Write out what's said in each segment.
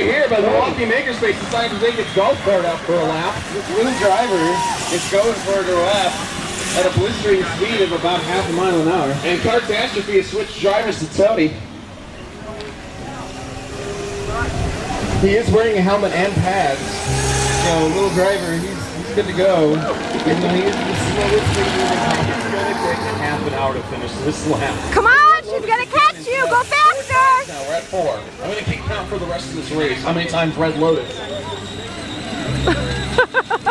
right here, but Milwaukee Makerspace decided to take its golf cart out for a lap. This little driver is going for a lap at a blistering speed of about half a mile an hour. And Catastrophe has switched drivers to Tony. He is wearing a helmet and pads. So little driver, he's good to go. Even though he is the slowest thing moving. It's going to take half an hour to finish this lap. Come on, she's gonna catch you. Go faster. Now we're at 4. I'm going to keep count for the rest of this race. How many times Red Lotus?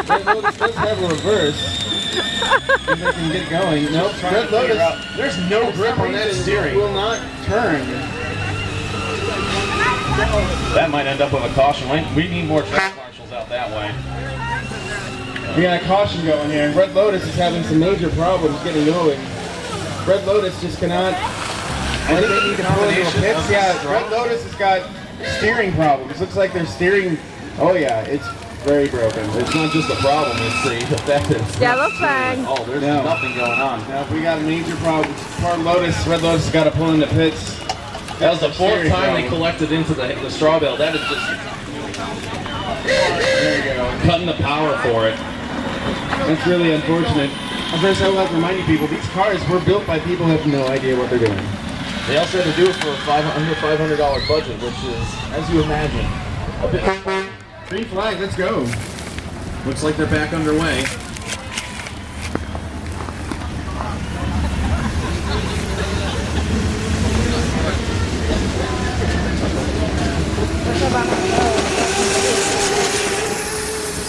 Red Lotus does have a reverse. If I can get going. Nope. Red Lotus. There's no grip on that steering. Will not turn. That might end up with a caution. We need more track marshals out that way. We got a caution going here, and Red Lotus is having some major problems getting going. Red Lotus just cannot. I think they need a combination. Yeah, Red Lotus has got steering problems. Looks like they're steering. Oh yeah, it's very broken. It's not just a problem, it's the effect that it's Yellow flag. Oh, there's nothing going on. Now we got major problems. Red Lotus has got to pull in the pits. That was the 4th time they collected into the straw bale. That is just there you go. Cutting the power for it. That's really unfortunate. First, I would like to remind you people, these cars were built by people who have no idea what they're doing. They also had to do it for a under $500 budget, which is, as you imagine, a bit. Green flag, let's go. Looks like they're back underway.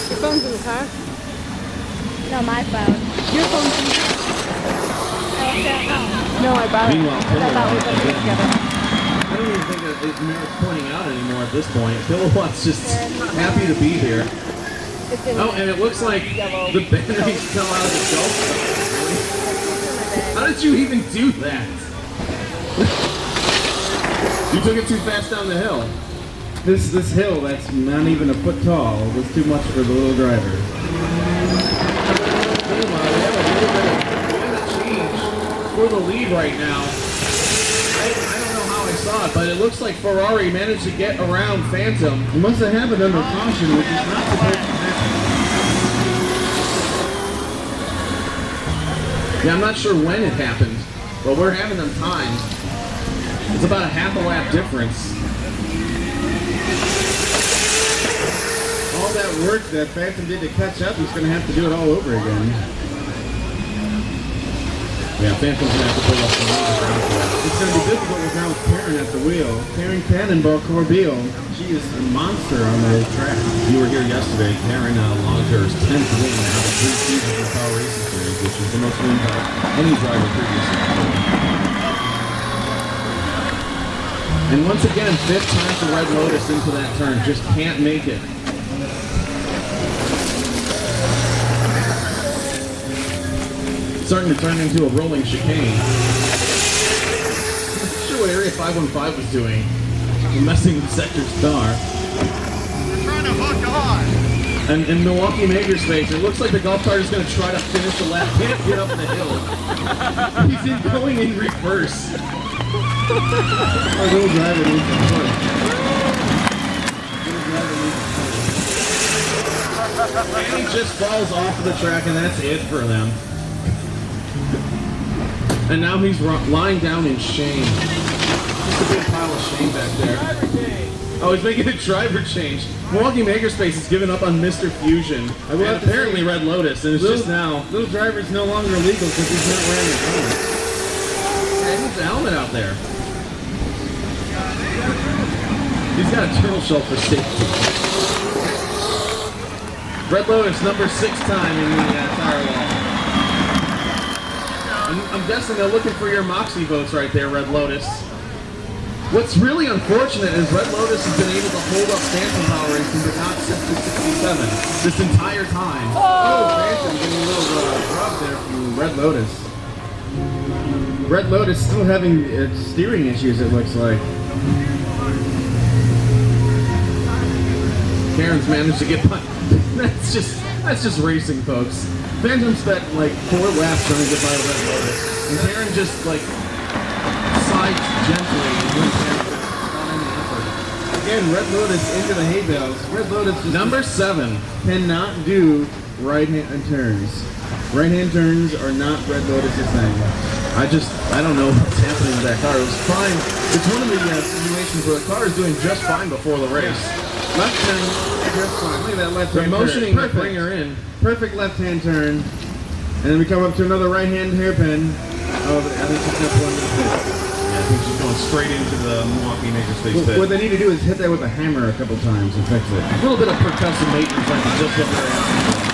Your phone's in the car? No, my phone. Your phone's in the car? No, I bought it. Meanwhile, I thought we were going to be together. I don't even think that it merits pointing out anymore at this point. Kilowatt's just happy to be here. Oh, and it looks like the batteries fell out of the golf cart. How did you even do that? You took it too fast down the hill. This hill that's not even a foot tall was too much for the little driver. Meanwhile, we have a little bit of change for the lead right now. I don't know how I saw it, but it looks like Ferrari managed to get around Phantom. It must have happened under caution, which is not supposed to happen. Yeah, I'm not sure when it happened, but we're having them timed. It's about a half a lap difference. All that work that Phantom did to catch up, he's going to have to do it all over again. Yeah, Phantom's going to have to pull up some lead around for that. It's going to be difficult without Karen at the wheel. Karen Cannonball Corbeil, she is a monster on the track. You were here yesterday. Karen logged her 10th win out of 3 seasons of Power Racing Series, which is the most win by any driver previously. And once again, 5th time for Red Lotus into that turn. Just can't make it. Starting to turn into a rolling chicane. I'm not sure what Area 515 was doing. Messing with Sector Star. They're trying to hook on. And in Milwaukee Makerspace, it looks like the golf cart is going to try to finish the lap. Can't get up the hill. He's going in reverse. Our little driver needs to push. And he just falls off of the track, and that's it for them. And now he's lying down in shame. Just a big pile of shame back there. Oh, he's making a driver change. Milwaukee Makerspace has given up on Mr. Fusion. And apparently Red Lotus, and it's just now. Little driver's no longer legal because he's not wearing a helmet. Yeah, he needs a helmet out there. He's got a turtle shell for safety. Red Lotus, number 6 time in the tire wall. I'm guessing they're looking for your Moxie votes right there, Red Lotus. What's really unfortunate is Red Lotus has been able to hold up Phantom Power Racing but not 67 this entire time. Oh, Phantom getting a little drop there from Red Lotus. Red Lotus still having steering issues, it looks like. Karen's managed to get by. That's just racing, folks. Phantom spent like 4 laps trying to get by Red Lotus, and Karen just like sides gently when Karen not any effort. again, Red Lotus into the hay bales. Red Lotus just Number 7. cannot do right-hand turns. Right-hand turns are not Red Lotus's thing. I don't know what's happening with that car. It was fine. It's one of the situations where the car is doing just fine before the race. Left turn, just fine. Look at that left They're hand motioning turn. to bring her in. Perfect left-hand turn. And then we come up to another right-hand hairpin. Oh, but I think she's going to pull into the pit. Yeah, I think she's going straight into the Milwaukee Makerspace pit. What they need to do is hit that with a hammer a couple times and fix it. A little bit of percussive maintenance, like just what they're asking for.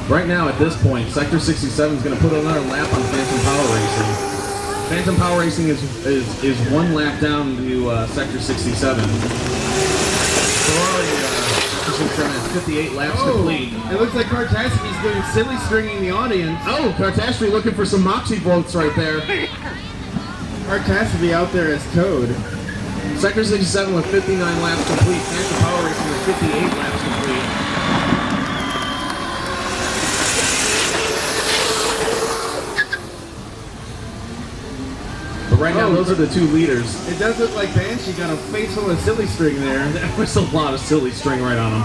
Right now, at this point, Sector 67 is going to put another lap on Phantom Power Racing. Phantom Power Racing is one lap down to Sector 67. Ferrari is 58 laps complete. It looks like Kartaski's doing silly stringing the audience. Oh, Kartashvi looking for some Moxie votes right there. Kartaski out there as code. Sector 67 with 59 laps complete. Phantom Power Racing with 58 laps complete. But right now, those are the two leaders. It does look like Banshee got a face full of silly string there. There was a lot of silly string right on them.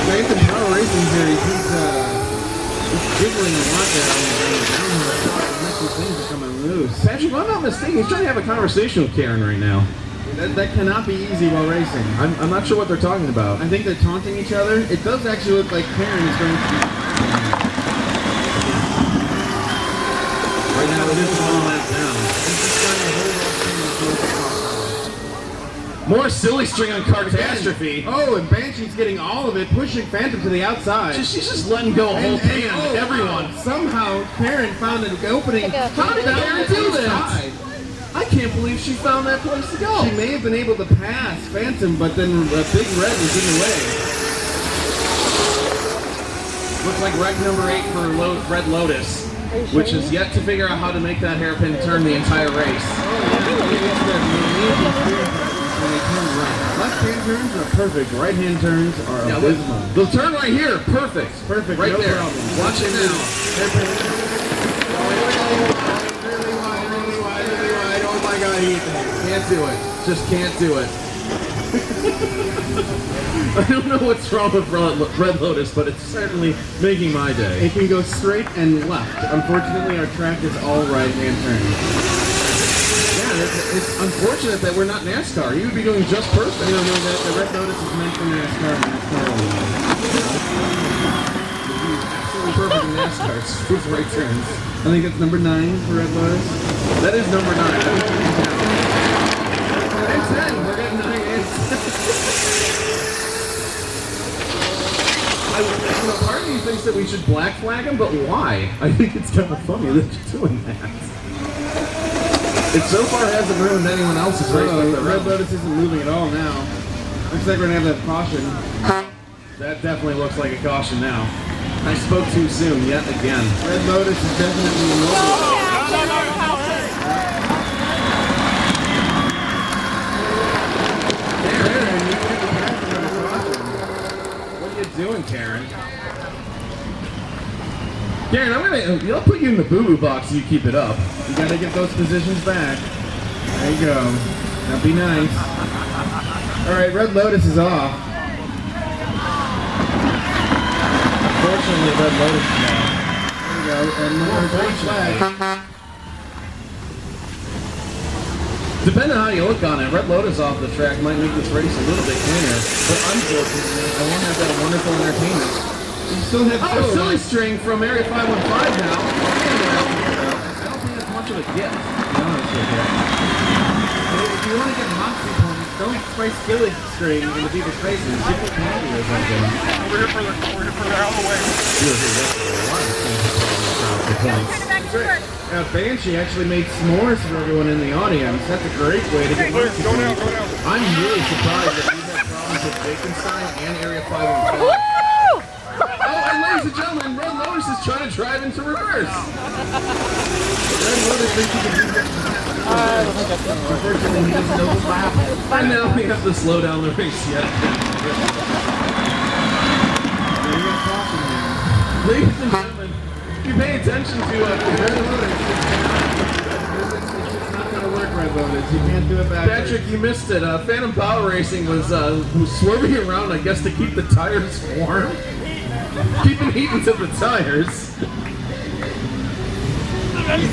Phantom Power Racing here, he's jiggling a lot there on the downhill. Things are coming loose. Patrick, if I'm not mistaken, he's trying to have a conversation with Karen right now. That cannot be easy while racing. I'm not sure what they're talking about. I think they're taunting each other. It does actually look like Karen is going to... Right now, it is one lap down. More silly string on Catastrophe. Oh, and Banshee's getting all of it, pushing Phantom to the outside. She's just letting go a whole pan. Everyone. Somehow, Karen found an opening. How did Karen do that? I can't believe she found that place to go. She may have been able to pass Phantom, but then Big Red was in the way. Looks like wreck number 8 for Red Lotus, which is yet to figure out how to make that hairpin turn the entire race. Left-hand turns are perfect. Right-hand turns are abysmal. The turn right here, perfect. Perfect, right no there. problem. Watch it now. Really wide. Oh my God, Can't do it. Just can't do it. I don't know what's wrong with Red Lotus, but it's certainly making my day. It can go straight and left. Unfortunately, our track is all right-hand turns. Yeah, it's unfortunate that we're not NASCAR. You would be doing just perfect. You know, the Red Lotus is meant for NASCAR. Absolutely perfect in NASCAR. It's smooth right turns. I think it's number 9 for Red Lotus. That is number 9. And 10. We're getting 9 and 10. Part of me thinks that we should black flag him, but why? I think it's kind of funny that you're doing that. It so far hasn't ruined anyone else's race. The Red Lotus isn't moving at all now. Looks like we're going to have that caution. That definitely looks like a caution now. I spoke too soon yet again. Red Lotus is definitely What are you doing, Karen? Karen, I'll put you in the boo-boo box so you keep it up. You got to get those positions back. There you go. That'd be nice. All right, Red Lotus is off. Unfortunately, Red Lotus is off. There you go. And more green flag. Depending on how you look on it, Red Lotus off the track might make this race a little bit cleaner. But unfortunately, I won't have that wonderful entertainment. You still have silly string from Area 515 now. I don't think that's much of a gift. No, it's okay. If you want to get moxie points, don't spray silly string into people's faces. Give them candy or something. We're here for the out of the way. Banshee actually made s'mores for everyone in the audience. That's a great way to get moxie Go now, points. go now. I'm really surprised that we have problems with Baconstein and Area 515. And ladies and gentlemen, Red Lotus is trying to drive into reverse. Red Lotus thinks he can do that. Unfortunately, he doesn't know what's happening. And now we have to slow down the race yet. There you go, caution there. Ladies and gentlemen, if you pay attention to It's not gonna work, Red Lotus. You can't do it backwards. Patrick, you missed it. Phantom Power Racing was swerving around, I guess, to keep the tires warm. Keeping heat into the tires.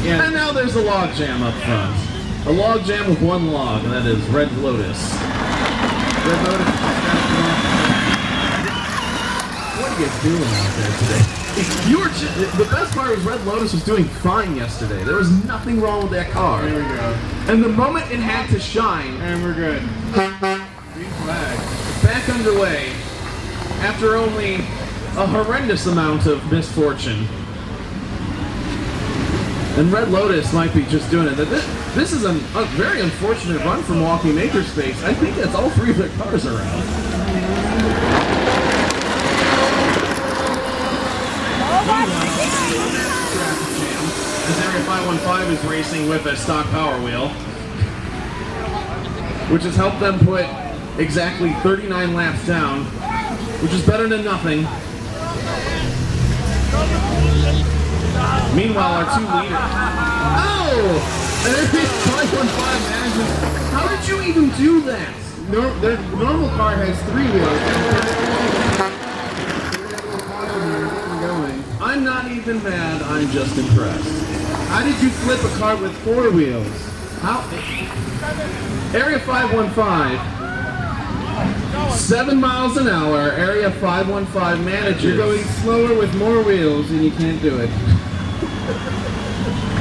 Yeah. And now there's a log jam up front. A log jam with one log, and that is Red Lotus. Red Lotus. What are you doing out there today? The best part was Red Lotus was doing fine yesterday. There was nothing wrong with that car. There we go. And the moment it had to shine, And we're good. Green flag. back underway after only a horrendous amount of misfortune. And Red Lotus might be just doing it. This is a very unfortunate run from Milwaukee Makerspace. I think that's all three of their cars are out. As Area 515 is racing with a stock Power Wheel, which has helped them put exactly 39 laps down, which is better than nothing. Meanwhile, our two leaders. Oh! And Area 515 manages. How did you even do that? Their normal car has 3 wheels. I'm not even mad, I'm just impressed. How did you flip a car with 4 wheels? How? Area 515, 7 miles an hour, Area 515 manages. You're going slower with more wheels and you can't do it.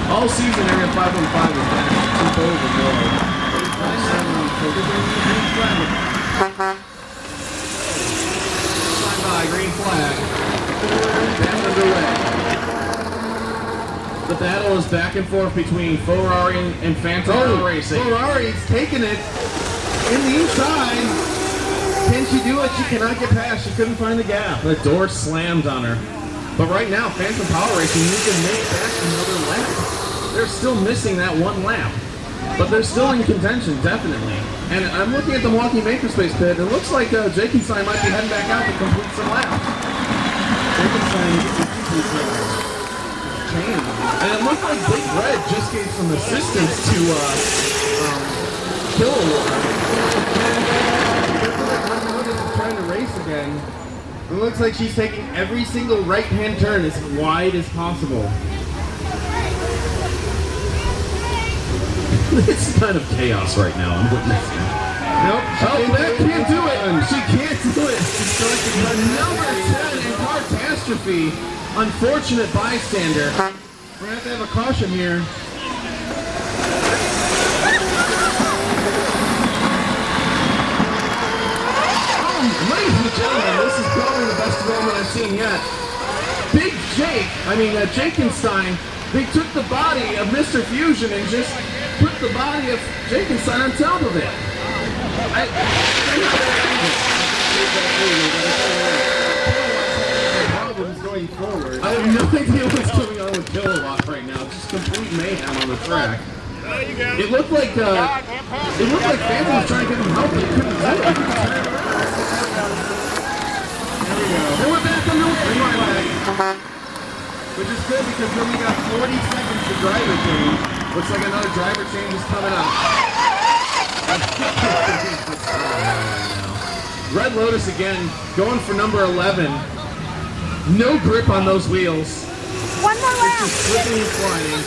All season, Area 515 has managed to tip over more. By green flag. Back underway. The battle is back and forth between Ferrari and Phantom Power Racing. Ferrari's taking it in the inside. Can she do it? She cannot get past. She couldn't find the gap. The door slammed on her. But right now, Phantom Power Racing needs to make back another lap. They're still missing that one lap. But they're still in contention, definitely. And I'm looking at the Milwaukee Makerspace pit. It looks like Jakenstein might be heading back out to complete some laps. And it looked like Big Red just gave some assistance to Kilowatt. Trying to race again. It looks like she's taking every single right-hand turn as wide as possible. It's kind of chaos right now. I'm witnessing. Nope. That can't do it. She can't do it. The number 10 in Catastrophe. Unfortunate bystander. We're going to have a caution here. Ladies and gentlemen, this is probably the best development I've seen yet. Big Jake, Jakenstein, they took the body of Mr. Fusion and just put the body of Jakenstein on top of it. Problems going forward. I have no idea what's going on with Kilowatt right now. Just complete mayhem on the track. It looked like Phantom was trying to give him help, but he couldn't do it. There we go. And we're back on the green flag. Which is good because we only got 40 seconds to driver change. Looks like another driver change is coming up. Red Lotus again, going for number 11. No grip on those wheels. One more lap. Just slipping and flying.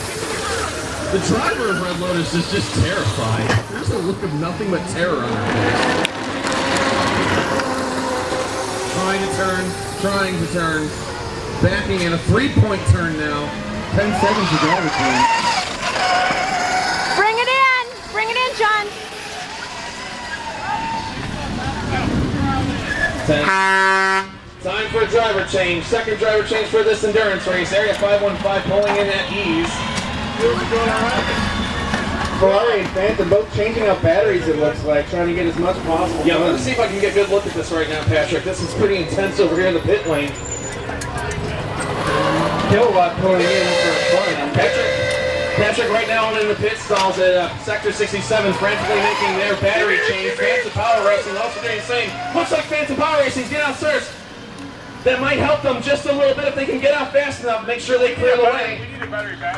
The driver of Red Lotus is just terrified. There's a look of nothing but terror on her face. Trying to turn. Backing in a 3-point turn now. 10 seconds to driver change. Bring it in. Bring it in, John. 10. Time for a driver change. Second driver change for this endurance race. Area 515 pulling in at ease. Ferrari and Phantom both changing out batteries, it looks like, trying to get as much possible. Yeah, let's see if I can get a good look at this right now, Patrick. This is pretty intense over here in the pit lane. Kilowatt pulling in for fun. Patrick right now in the pit stalls at Sector 67, frantically making their battery change. Phantom Power Racing also doing the same. Looks like Phantom Power Racing's getting out first. that might help them just a little bit if they can get out fast enough. Make sure they clear the way. We need a battery thing.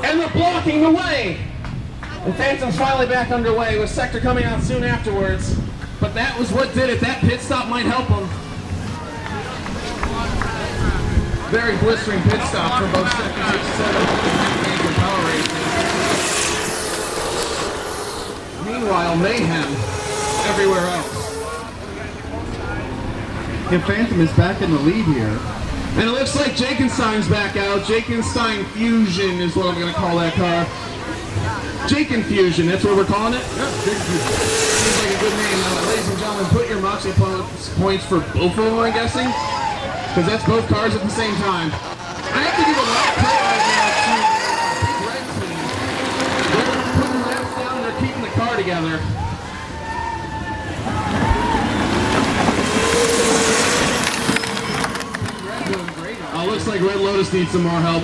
And they're blocking the way. And Phantom's finally back underway with Sector coming out soon afterwards. But that was what did it. That pit stop might help them. Very blistering pit stop for both Sector 67 and Power Racing. Meanwhile, mayhem everywhere else. Yeah, Phantom is back in the lead here. And it looks like Jakenstein's back out. Jakenstein Fusion is what I'm going to call that car. Jaken Fusion, that's what we're calling it? Yep, seems like a good name. Ladies and gentlemen, put your Moxie points for both of them, I'm guessing. Because that's both cars at the same time. I have to give a lot of credit right now to Big Red Team. They're putting laps down and they're keeping the car together. Looks like Red Lotus needs some more help.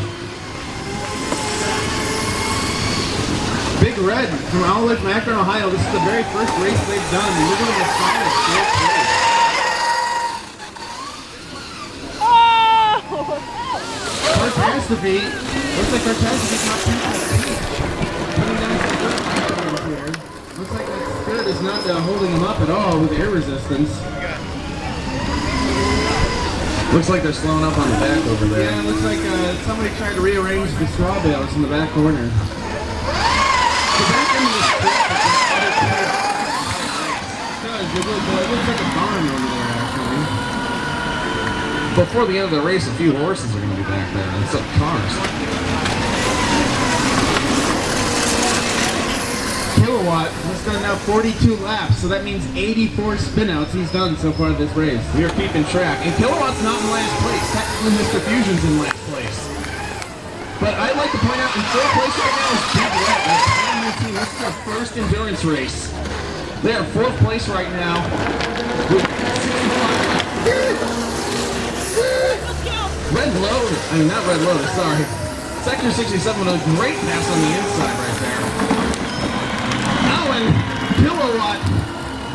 Big Red from Outlet from Akron, Ohio. This is the very first race they've done. And we're going to find a fourth place. Catastrophe. Looks like Catastrophe got people coming down some dirt here. Looks like that skirt is not holding them up at all with air resistance. Looks like they're slowing up on the back over there. Yeah, it looks like somebody tried to rearrange the straw bales in the back corner. The back end of the strip it looks like a barn over there, actually. Before the end of the race, a few horses are going to be back there, and some cars. Kilowatt has done now 42 laps, so that means 84 spinouts he's done so far this race. We are keeping track. And Kilowatt's not in last place. Technically, Mr. Fusion's in last place. But I'd like to point out, in third place right now is Big Red. That's a brand new team. This is their first endurance race. They are fourth place right now. With 65. Red Lotus. I mean, not Red Lotus, sorry. Sector 67 with a great pass on the inside right there. Kilowatt,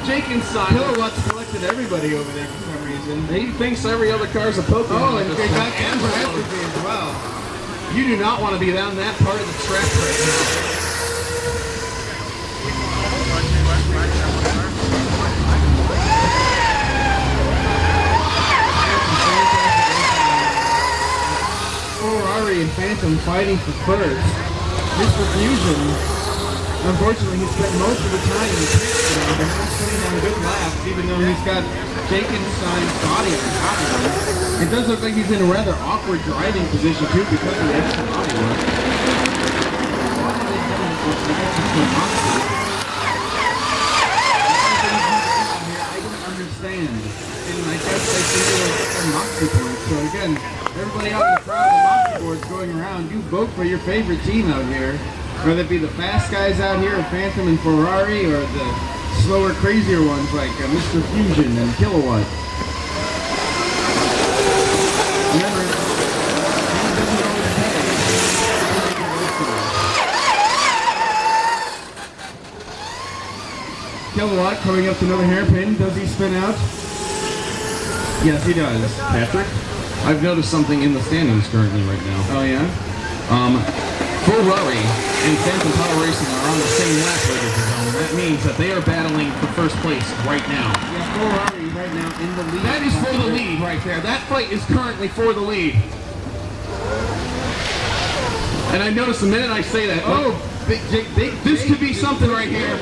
Jakenstein. Kilowatt selected everybody over there for some reason. He thinks every other car's a Pokemon. Oh, and they got Catastrophe as well. You do not want to be down that part of the track right now. Ferrari and Phantom fighting for first. Mr. Fusion, unfortunately, he spent most of the time in the pits today, but he's putting on good laps, even though he's got Jakenstein's body on top of him. It does look like he's in a rather awkward driving position, too, because of the extra body work. Why are they doing I don't understand. And I guess they think they're Moxie points. So again, everybody out in the crowd, the Moxie boards going around, you vote for your favorite team out here. Whether it be the fast guys out here, Phantom and Ferrari, or the slower, crazier ones like Mr. Fusion and Kilowatt. Remember, he doesn't always pay. Kilowatt coming up to another hairpin. Does he spin out? Yes, he does. Patrick, I've noticed something in the standings currently right now. Oh, yeah? Ferrari and Phantom Power Racing are on the same lap, ladies and gentlemen. That means that they are battling for first place right now. Yeah, Ferrari right now in the lead. That is for the lead right there. That fight is currently for the lead. And I noticed the minute I say that, Oh, this could be something right here.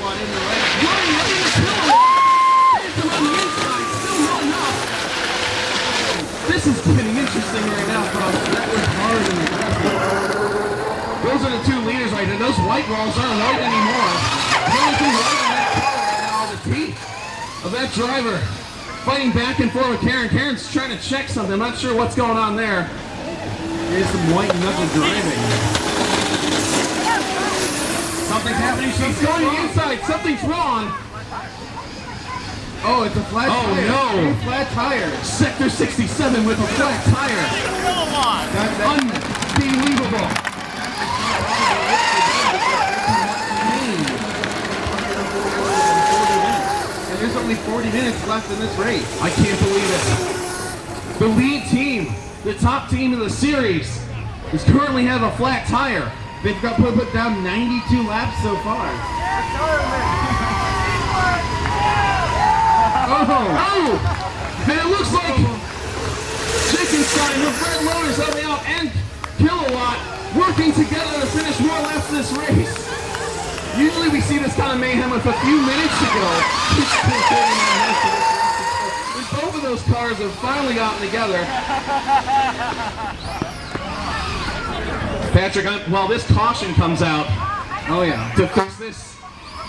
This is getting interesting right now, folks. That was hard and aggressive. Those are the two leaders right there. Those white walls aren't white anymore. The only thing white in that car right now are the teeth of that driver. Fighting back and forth with Karen. Karen's trying to check something. I'm not sure what's going on there. Here's some white knuckle driving. Something's happening. She's going to the inside. Something's wrong. Oh, it's a flat tire. Oh, no. Flat tire. Sector 67 with a flat tire. Unbelievable. And there's only 40 minutes left in this race. I can't believe it. The lead team, the top team of the series, is currently have a flat tire. They've got put down 92 laps so far. Oh! And it looks like Chickenstein with Red Lotus helping out and Kilowatt working together to finish more laps of this race. Usually we see this kind of mayhem with a few minutes to go. When both of those cars have finally gotten together. Patrick, while this caution comes out, Oh yeah. to fix this,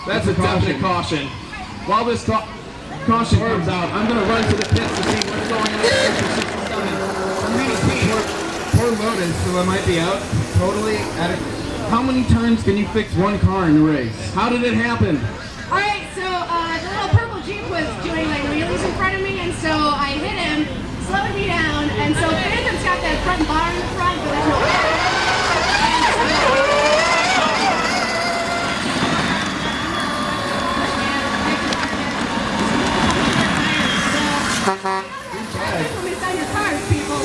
that's a definite caution. While this caution comes out, I'm going to run to the pits to see what's going on with Poor Lotus, so I might be out totally at it. How many times can you fix one car in a race? How did it happen? All right, so the little purple Jeep was doing like wheelies in front of me, and so I hit him, slowed me down, and so Phantom's got that front bar in the front, but there's no From inside your cars, people.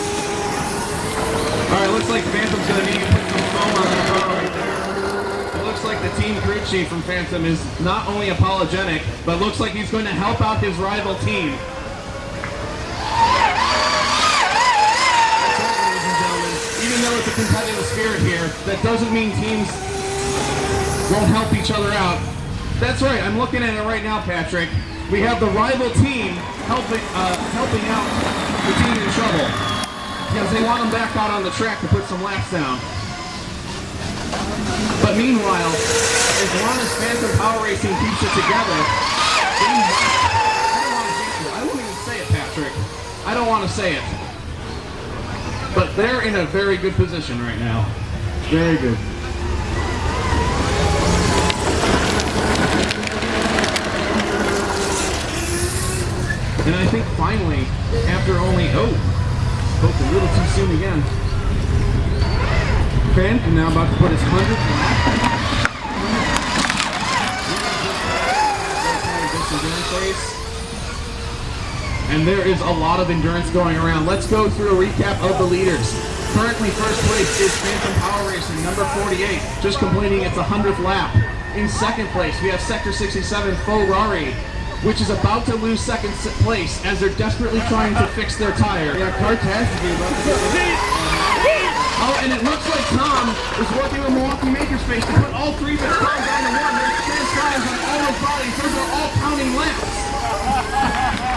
Alright, looks like Phantom's going to need to put some foam on the car right there. It looks like the team crew chief from Phantom is not only apologetic, but looks like he's going to help out his rival team. Ladies and gentlemen, even though it's a competitive spirit here, that doesn't mean teams won't help each other out. That's right, I'm looking at it right now, Patrick. We have the rival team helping out the team in trouble. Because they want them back out on the track to put some laps down. But meanwhile, as long as Phantom Power Racing keeps it together, I won't even say it, Patrick. I don't want to say it. But they're in a very good position right now. Very good. And I think finally, after only, spoke a little too soon again. Phantom now about to put his 100th lap. And there is a lot of endurance going around. Let's go through a recap of the leaders. Currently first place is Phantom Power Racing, number 48, just completing its 100th lap. In second place, we have Sector 67 Ferrari, which is about to lose second place as they're desperately trying to fix their tire. Yeah, Cartastic about to go. Oh, and it looks like Tom is working with Milwaukee Makerspace to put all three of his cars onto one. There's trans on all those bodies. Those are all counting laps.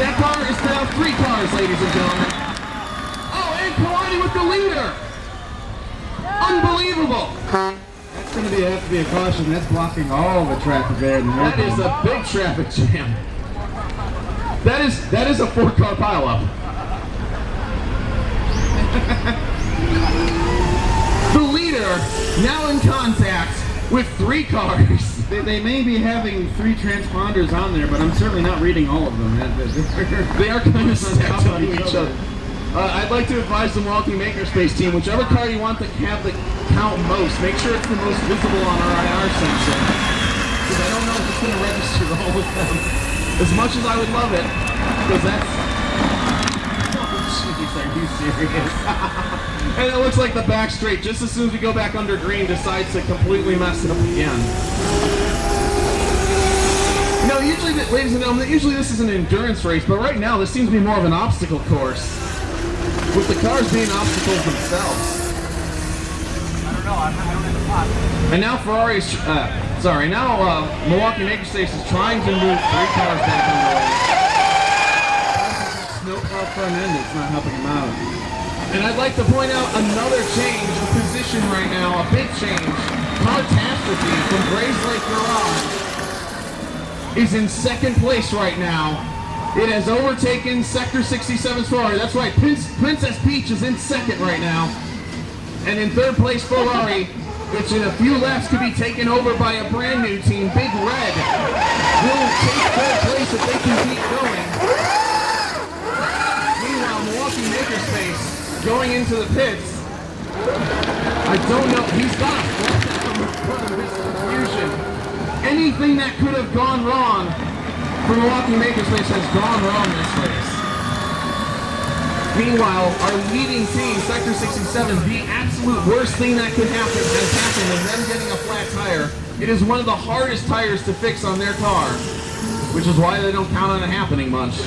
That car is now 3 cars, ladies and gentlemen. Oh, and colliding with the leader. Unbelievable. That's going to have to be a caution. That's blocking all the traffic there. That is a big traffic jam. That is a 4-car pileup. The leader now in contact with 3 cars. They may be having 3 transponders on there, but I'm certainly not reading all of them. They are kind of stacked on each other. I'd like to advise the Milwaukee Makerspace team, whichever car you want to have the count most, make sure it's the most visible on our IR sensor. Because I don't know if it's going to register all with them. As much as I would love it, because that's... Oh, jeez, are you serious? And it looks like the back straight, just as soon as we go back under green, decides to completely mess it up again. No, usually, ladies and gentlemen, usually this is an endurance race, but right now this seems to be more of an obstacle course. With the cars being obstacles themselves. I don't know, I'm in the pot. And now Milwaukee Makerspace is trying to move 3 cars back on the road. Snowplow front end, it's not helping him out. And I'd like to point out another change of position right now, a big change. Catastrophe from Grays Lake Garage is in second place right now. It has overtaken Sector 67's Ferrari. That's right, Princess Peach is in second right now. And in third place, Ferrari, which in a few laps could be taken over by a brand new team, Big Red, will take third place if they can keep going. Meanwhile, Milwaukee Makerspace going into the pits. I don't know, he's got a flat from the front of his confusion. Anything that could have gone wrong for Milwaukee Makerspace has gone wrong this race. Meanwhile, our leading team, Sector 67, the absolute worst thing that could happen has happened in them getting a flat tire. It is one of the hardest tires to fix on their car, which is why they don't count on it happening much.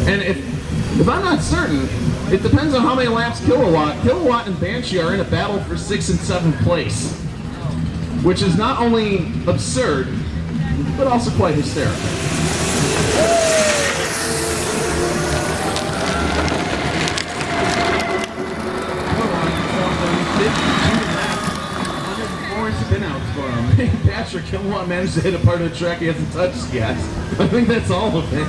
And if I'm not certain, it depends on how many laps Kilowatt and Banshee are in a battle for 6th and 7th place, which is not only absurd, but also quite hysterical. Spinouts for him. Patrick Kilowatt managed to hit a part of the track he hasn't touched yet. I think that's all of it.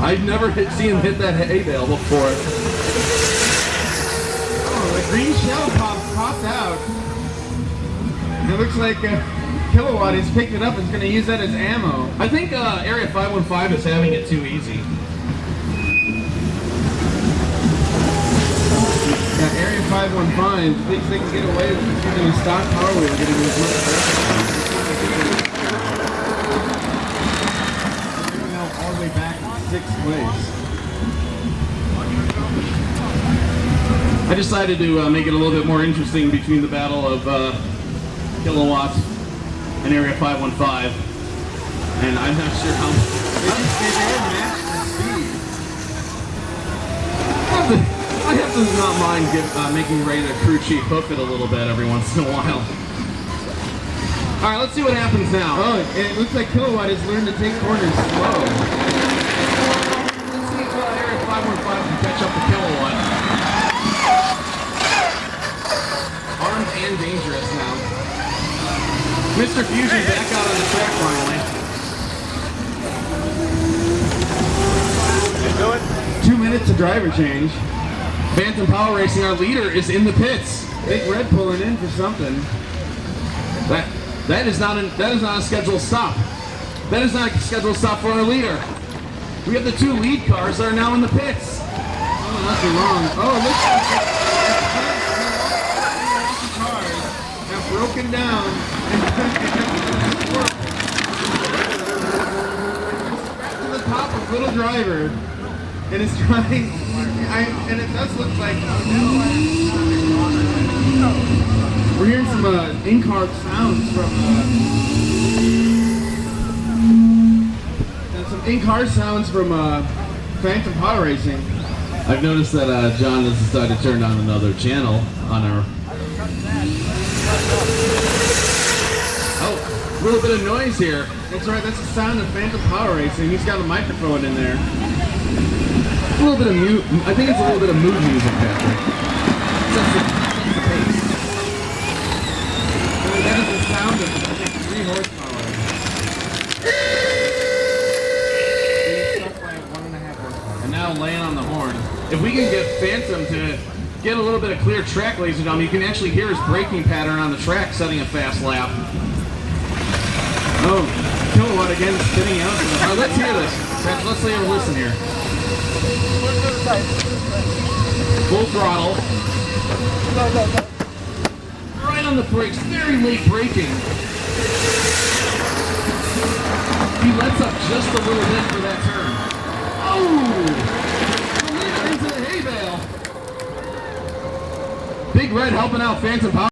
I've never seen him hit that hay bale before. Oh, the green shell popped out. It looks like Kilowatt has picked it up and is going to use that as ammo. I think Area 515 is having it too easy. Yeah, Area 515 thinks they can get away with using a stock power wheel, getting as much pressure. They're now all the way back in 6th place. I decided to make it a little bit more interesting between the battle of Kilowatt and Area 515, and I'm not sure how. They matched the speed. I have to not mind making Ray the crew chief hoof it a little bit every once in a while. All right, let's see what happens now. Oh, it looks like Kilowatt has learned to take corners slow. Let's see if Area 515 can catch up to Kilowatt. Armed and dangerous now. Mr. Fusion back out on the track finally. You do it? 2 minutes of driver change. Phantom Power Racing, our leader, is in the pits. Big Red pulling in for something. That is not a scheduled stop. That is not a scheduled stop for our leader. We have the 2 lead cars that are now in the pits. Oh, not too long. Oh, look. The cars have broken down back to the top of Little Driver, and it's trying. And it does look like we're hearing some in-car sounds from Phantom Power Racing. I've noticed that John has decided to turn on another channel on our. Oh, a little bit of noise here. That's right, that's the sound of Phantom Power Racing. He's got a microphone in there. A little bit of mute. I think it's a little bit of mood music, Patrick. Sets the pace. And that is the sound of, I think, 3 horsepower. And it's stuck by 1.5 horsepower. And now laying on the horn. If we can get Phantom to get a little bit of clear track, ladies and gentlemen, you can actually hear his braking pattern on the track setting a fast lap. Oh, Kilowatt again spinning out. All right, let's hear this. Let's listen here. Full throttle. Right on the brakes. Very late braking. He lets up just a little bit for that turn. Oh! The leader into the hay bale. Big Red helping out Phantom Power.